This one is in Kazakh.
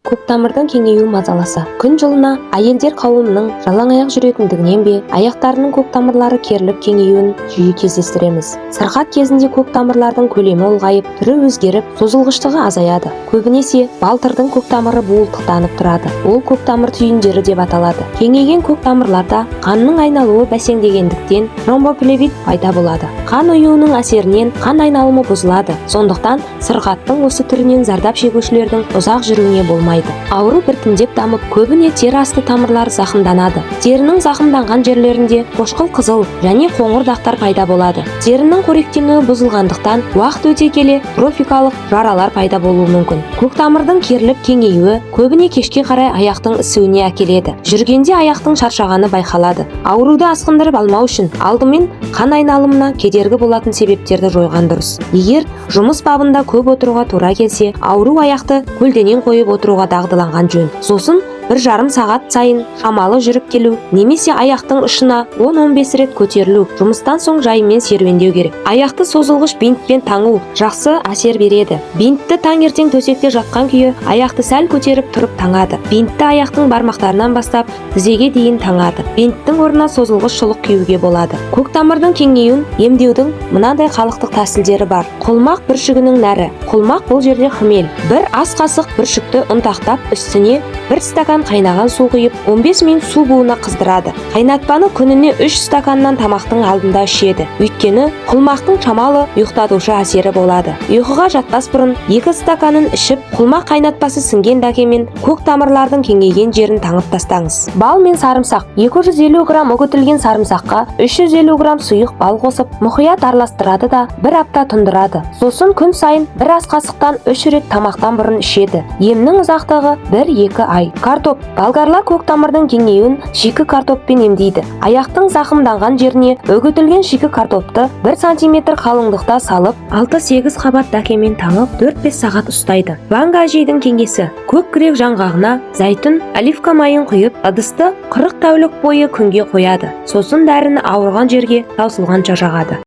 Көктамырдың кеңеюі мазаласа. Күн жылына әйелдер қауымының жалаң аяқ жүретіндігінен бе, аяқтарының көктамырлары керіліп кеңеюін жиі кездестіреміз. Сырқат кезінде көктамырлардың көлемі ұлғайып, түрі өзгеріп, созылғыштығы азаяды. Көбінесе балтырдың көктамыры буылтықтанып тұрады. Ол көктамыр түйіндері деп аталады. Кеңейген көктамырларда қанның айналуы бәсеңдегендіктен тромбоплевит пайда болады. Қан ұюының әсерінен қан айналымы бұзылады. Сондықтан сырқаттың осы түрінен зардап шегушілердің ұзақ жүруіне болмайды. Ауру біртіндеп дамып, көбіне тері асты тамырлары зақымданады. Терінің зақымданған жерлерінде қошқыл қызыл және қоңыр дақтар пайда болады. Терінің қоректенуі бұзылғандықтан уақыт өте келе трофикалық жаралар пайда болуы мүмкін. Көктамырдың керіліп кеңеюі көбіне кешке қарай аяқтың ісуіне әкеледі. Жүргенде аяқтың шаршағаны байқалады. Ауруды асқындырып алмау үшін алдымен қан айналымына кедергі болатын себептерді жойған дұрыс. Егер жұмыс бабында көп отыруға тура келсе, ауру аяқты көлденең қойып отыруға дағдыланған жөн. Сосын 1,5 сағат сайын шамалы жүріп келу, немесе аяқтың ұшына 10-15 рет көтерілу, жұмыстан соң жайымен серуендеу керек. Аяқты созылғыш бинтпен таңу жақсы әсер береді. Бинтті таңертең төсекте жатқан күйі аяқты сәл көтеріп тұрып таңады. Бинтті аяқтың бармақтарынан бастап тізеге дейін таңады. Бинттің орнына созылғыш шұлық киюге болады. Көктамырдың кеңеюін емдеудің мынандай халықтық тәсілдері бар. Құлмақ бүршігінің нәрі. Құлмақ бұл жерде хмель. 1 ас қасық бүршікті ұнтақтап, үстіне 1 стакан қайнаған су құйып, 15 минут су буына қыздырады. Қайнатпаны күніне 3 стаканнан тамақтың алдында ішеді. Өйткені құлмақтың шамалы ұйықтатушы әсері болады. Ұйқыға жатпас бұрын 2 стаканын ішіп, құлмақ қайнатпасы сіңген дәкемен көк тамырлардың кеңейген жерін таңып тастаңыз. Бал мен сарымсақ. 250 грамм үгітілген сарымсаққа 350 грамм сұйық бал қосып, мұқият араластырады да 1 апта тұндырады. Сосын күн сайын 1 ас қасықтан 3 рет тамақтан бұрын ішеді. Емнің ұзақтығы 1-2 ай. Картоп. Болгарлар көктамырдың кеңеюін шикі картоппен емдейді. Аяқтың зақымданған жеріне үгітілген шикі картопты 1 см қалыңдықта салып, 6-8 қабат дәкемен таңып 4-5 сағат ұстайды. Ванга әжейдің кеңесі: көк грек жаңғағына зәйтүн, оливка майын құйып, ыдысты 40 тәулік бойы күнге қояды. Сосын дәріні ауырған жерге таусылғанша жағады.